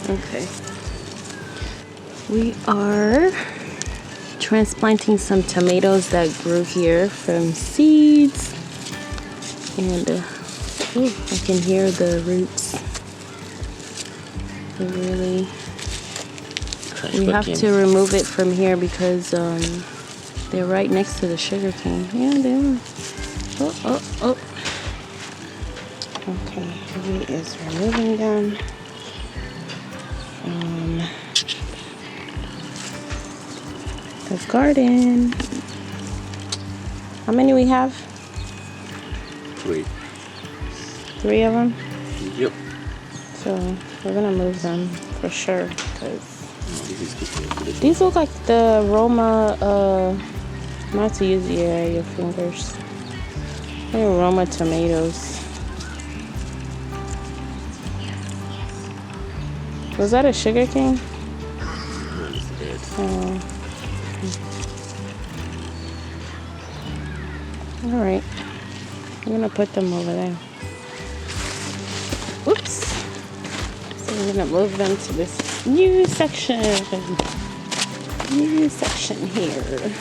Okay. We are transplanting some tomatoes that grew here from seeds. And I can hear the roots. They really... We have to remove it from here because they're right next to the sugar cane. Yeah, they are. Oh. Okay, he is removing them from the garden. How many we have? 3. 3 of them? Yep. So we're gonna move them for sure because these look like the Roma, not to use your fingers. They're Roma tomatoes. Was that a sugar cane? Oh. All right. I'm gonna put them over there. Oops. So we're gonna move them to this new section. New section here.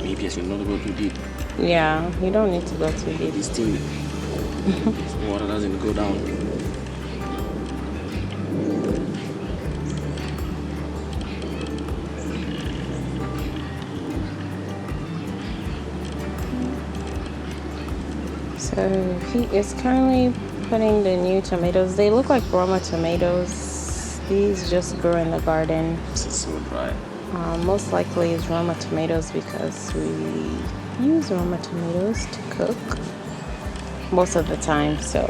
Maybe I should not go too deep. Yeah, you don't need to go too deep. It's still water doesn't go down. So he is currently putting the new tomatoes. They look like Roma tomatoes. These just grew in the garden. This is so dry. Most likely it's Roma tomatoes because we use Roma tomatoes to cook most of the time. So,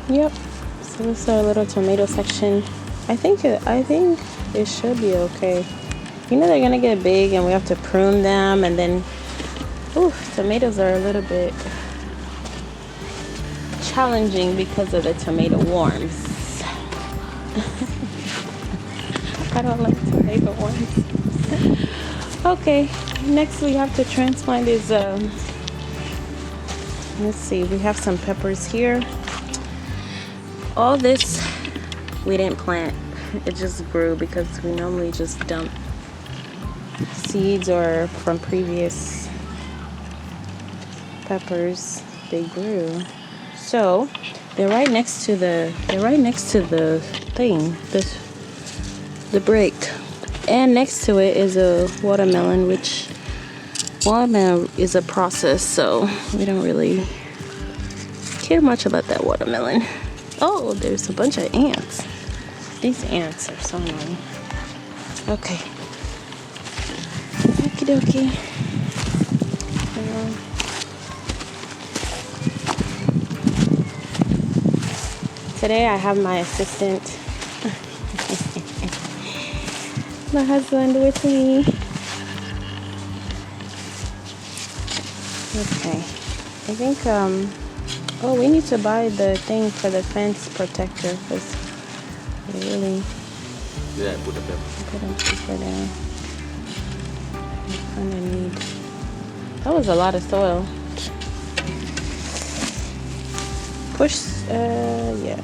yep. So this is our little tomato section. I think it should be okay. You know they're gonna get big and we have to prune them, and then, tomatoes are a little bit challenging because of the tomato worms. I don't like tomato worms. Okay, next we have to transplant is, let's see, we have some peppers here. All this we didn't plant. It just grew because we normally just dump seeds or from previous peppers they grew. So they're right next to the thing, the brick, and next to it is a watermelon, which watermelon is a process, so we don't really care much about that watermelon. Oh, there's a bunch of ants. These ants are so annoying. Okay. Okie dokie. Today I have my assistant, my husband, with me. Okay. I think, we need to buy the thing for the fence protector because we really... Yeah, put the pepper. Put them deeper down. I kind of need... That was a lot of soil. Push, yeah.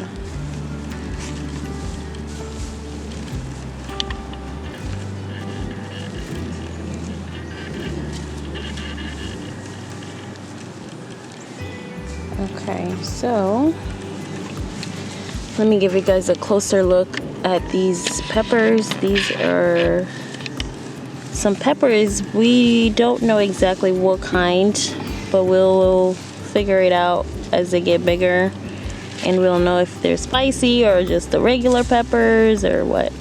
Okay, so let me give you guys a closer look at these peppers. These are some peppers. We don't know exactly what kind, but we'll figure it out as they get bigger, and we'll know if they're spicy or just the regular peppers or what.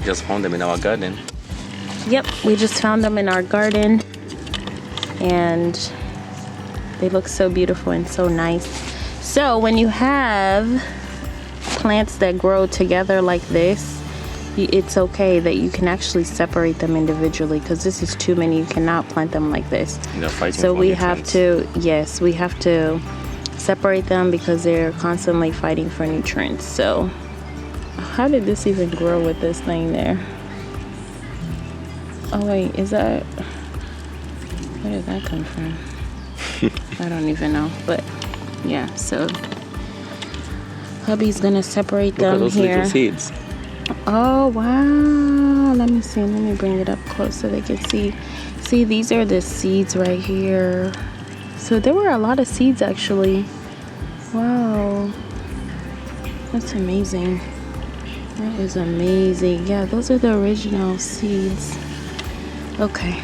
Just found them in our garden. Yep, we just found them in our garden, and they look so beautiful and so nice. So when you have plants that grow together like this, it's okay that you can actually separate them individually, because this is too many. You cannot plant them like this. They're fighting So for we nutrients. have to, yes, we have to separate them because they're constantly fighting for nutrients. So how did this even grow with this thing there? Oh wait, is that, where did that come from? I don't even know, but yeah, so hubby's gonna separate Look at them those here. little seeds. Oh wow, let me see, let me bring it up close so they can see. See, these are the seeds right here. So there were a lot of seeds actually. Wow, that's amazing. That is amazing. Yeah, those are the original seeds. Okay,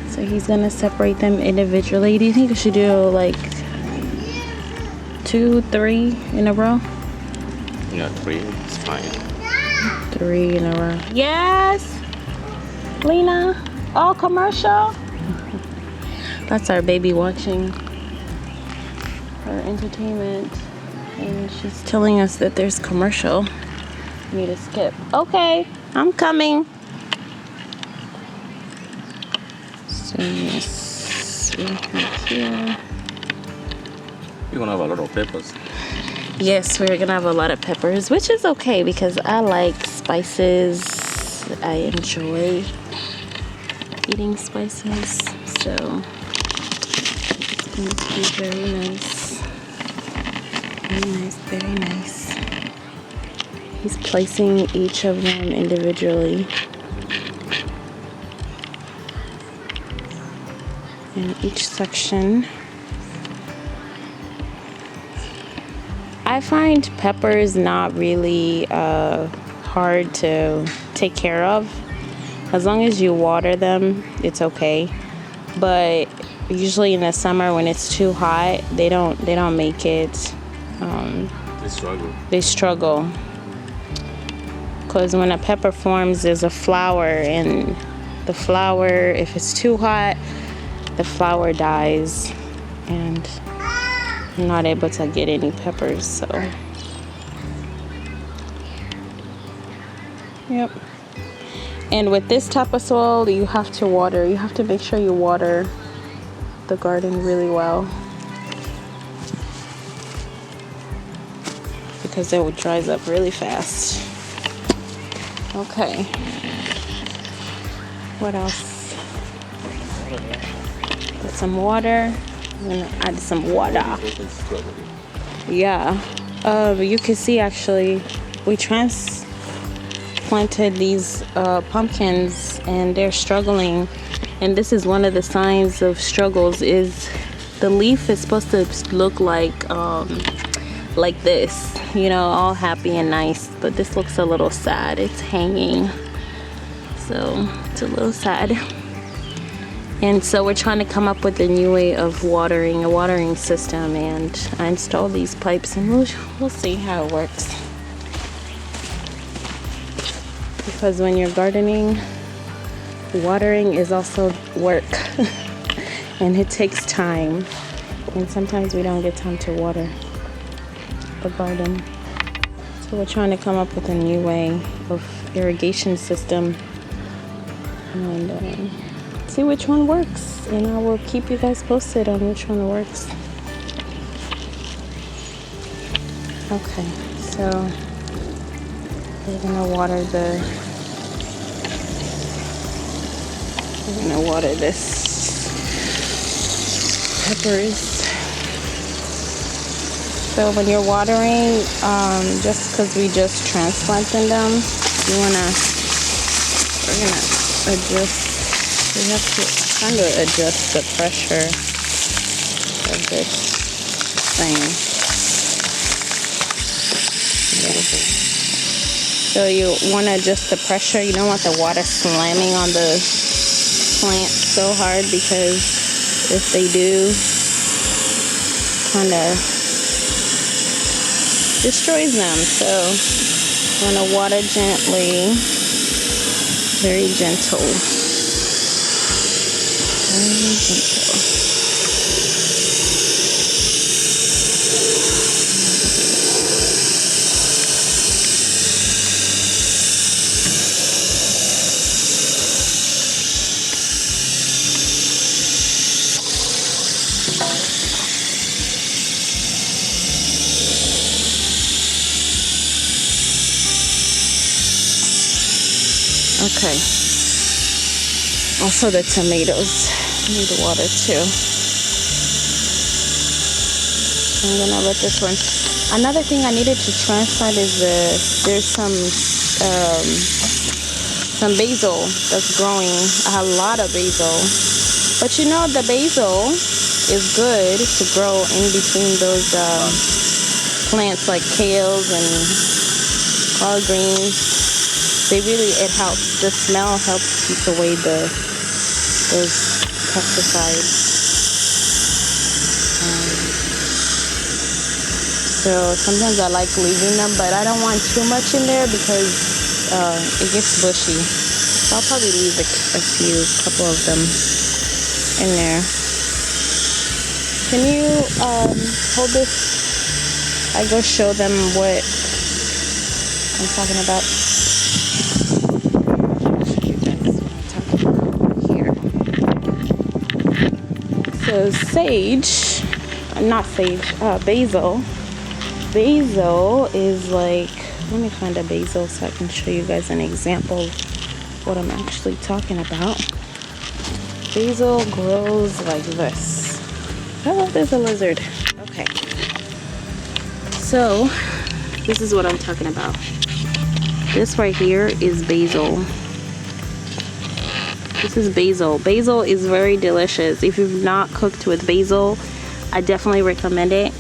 so he's gonna separate them individually. Do you think I should do like 2, 3 in a row? Yeah, 3. It's fine. 3 in a row. Yes, Lena. Oh, commercial. That's our baby watching her entertainment, and she's telling us that there's commercial. We need to skip. Okay, I'm coming. So yes, right here. You're gonna have a lot of peppers. Yes, we're gonna have a lot of peppers, which is okay because I like spices. I enjoy eating spices, so it's going to be very nice. Very nice, very nice. He's placing each of them individually in each section. I find peppers not really hard to take care of. As long as you water them, it's okay. But usually in the summer when it's too hot, they don't make it. They struggle. Because when a pepper forms, there's a flower, and the flower, if it's too hot, the flower dies, and I'm not able to get any peppers. So yep. And with this type of soil, you have to water. You have to make sure you water the garden really well, because it dries up really fast. Okay. What else? Put some water. I'm gonna add some water. Yeah. You can see actually, we transplanted these pumpkins, and they're struggling. And this is one of the signs of struggles. Is the leaf is supposed to look like this, you know, all happy and nice, but this looks a little sad. It's hanging, so it's a little sad. And so we're trying to come up with a new way of watering, a watering system, and I installed these pipes, and we'll see how it works. Because when you're gardening, watering is also work and it takes time, and sometimes we don't get time to water the garden. So we're trying to come up with a new way of irrigation system, and see which one works, and I will keep you guys posted on which one works. Okay, so we're gonna water this peppers. So when you're watering, just because we just transplanted them, we're gonna adjust. We have to kind of adjust the pressure of this thing a little bit. So you want to adjust the pressure. You don't want the water slamming on the plant so hard, because if they do, kind of destroys them. So you want to water gently, very gentle. Very gentle. Okay. Also the tomatoes need water too. I'm gonna let this one. Another thing I needed to transplant is there's some basil that's growing. I have a lot of basil, but you know the basil is good to grow in between those plants like kales and collard greens. It helps. The smell helps keep away those pesticides. So sometimes I like leaving them, but I don't want too much in there because it gets bushy. So I'll probably leave a couple of them in there. Can you hold this? I go show them what I'm talking about. So basil. Basil is like, let me find a basil so I can show you guys an example of what I'm actually talking about. Basil grows like this. Oh, there's a lizard. Okay. So, this is what I'm talking about. This right here is basil. This is basil. Basil is very delicious. If you've not cooked with basil, I definitely recommend it.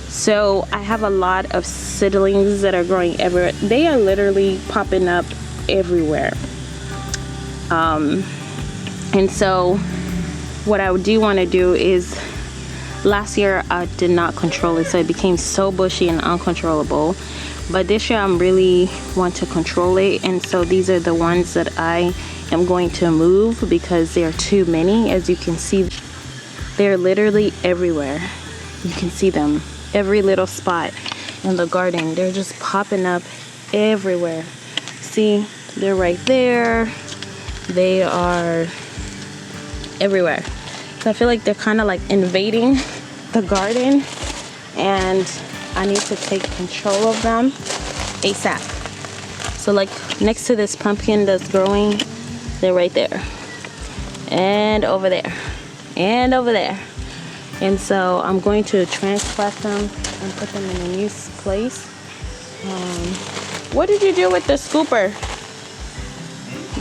So I have a lot of seedlings that are growing everywhere. They are literally popping up everywhere. And so what I do want to do is, last year I did not control it, so it became so bushy and uncontrollable. But this year I really want to control it, and so these are the ones that I am going to move because there are too many. As you can see, they're literally everywhere. You can see them every little spot in the garden. They're just popping up everywhere. See, they're right there. They are everywhere. So I feel like they're kind of like invading the garden, and I need to take control of them ASAP. So like next to this pumpkin that's growing, they're right there, and over there, and over there. And so I'm going to transplant them and put them in a new place. What did you do with the scooper?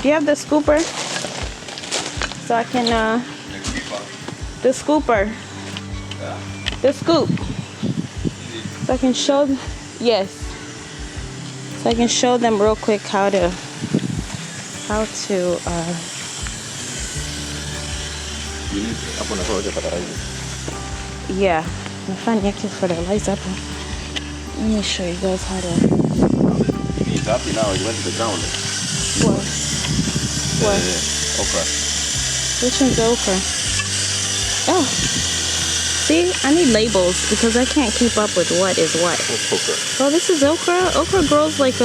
Do you have the scooper? So I can, the scooper. The scoop. So I can show, yes. So I can show them real quick how to yeah, nafanya yake fertilizer hapo. Let me show you guys how to. It's happy now. It went to the ground. What? Okra. Which one's okra? Oh, see, I need labels because I can't keep up with what is what. Okra. Oh, this is okra. Okra grows like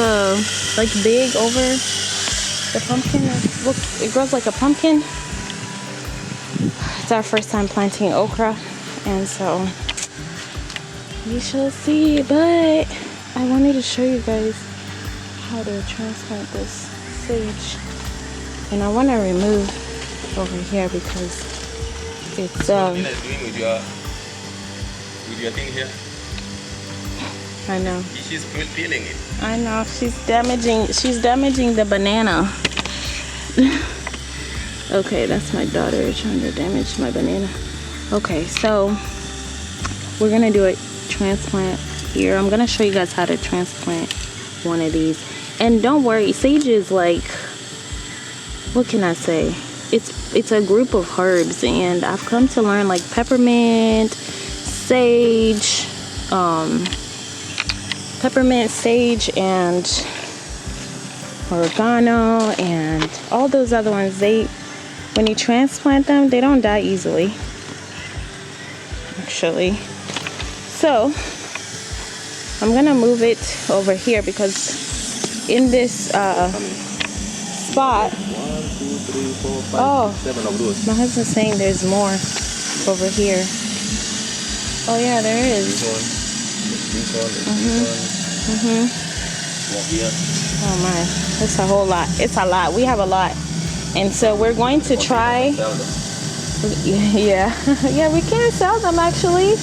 big over the pumpkin. It grows like a pumpkin. It's our first time planting okra, and so we shall see. But I wanted to show you guys how to transplant this sage, and I want to remove over here because it's doing with your thing here. I know. She's peeling it. I know. She's damaging the banana. Okay, that's my daughter trying to damage my banana. Okay, so we're gonna do a transplant here. I'm gonna show you guys how to transplant one of these. And don't worry, sage is like, what can I say? It's a group of herbs, and I've come to learn like peppermint, sage, and oregano, and all those other ones. When you transplant them, they don't die easily, actually. So I'm gonna move it over here because in this spot, 1, 2, 3, 4, 5, oh, 7 of those. my husband's saying there's more over here. Oh yeah, there This is. one. This one. This one. Walk here. Oh my, it's a whole lot. It's a lot. We have a lot, and so we're going to try. Sell them. Yeah, yeah, we can sell them actually.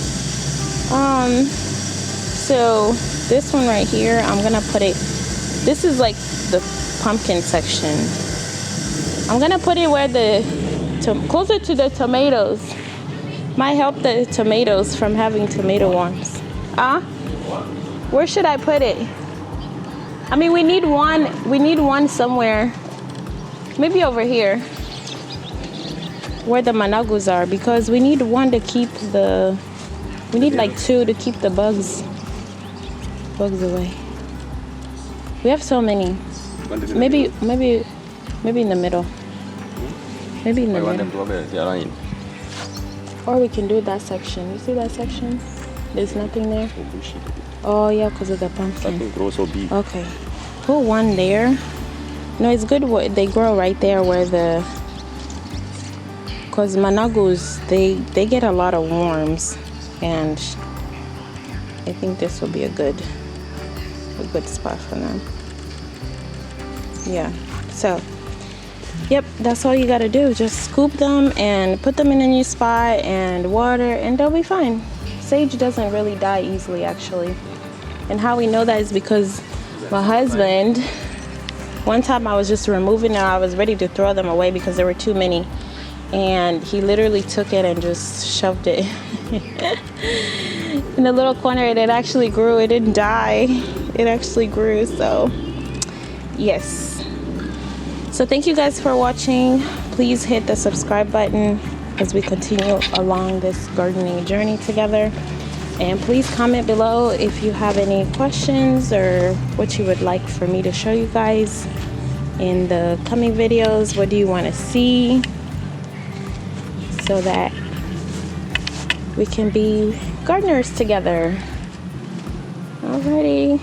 So this one right here, I'm gonna put it. This is like the pumpkin section. I'm gonna put it where closer to the tomatoes. Might help the tomatoes from having tomato worms. Where should I put it? I mean, we need one. We need one somewhere. Maybe over here, where the managus are, because we need one to keep the. We need like two to keep the bugs away. We have so many. Maybe in the middle. Maybe in the I want them middle. to have the line. Or we can do that section. You see that section? There's nothing there. Oh, bullshit. Oh yeah, because of the That pumpkin. thing grows so big. Okay. Put one there. No, it's good what they grow right there where the. Because managus, they get a lot of worms, and I think this will be a good spot for them. Yeah. So, yep, that's all you gotta do. Just scoop them and put them in a new spot and water, and they'll be fine. Sage doesn't really die easily, actually. And how we know that is because my husband, one time I was just removing them, I was ready to throw them away because there were too many. And he literally took it and just shoved it in the little corner, and it actually grew. It didn't die. It actually grew. So yes. So thank you guys for watching. Please hit the subscribe button as we continue along this gardening journey together. And please comment below if you have any questions or what you would like for me to show you guys in the coming videos. What do you want to see? So that we can be gardeners together. Alrighty.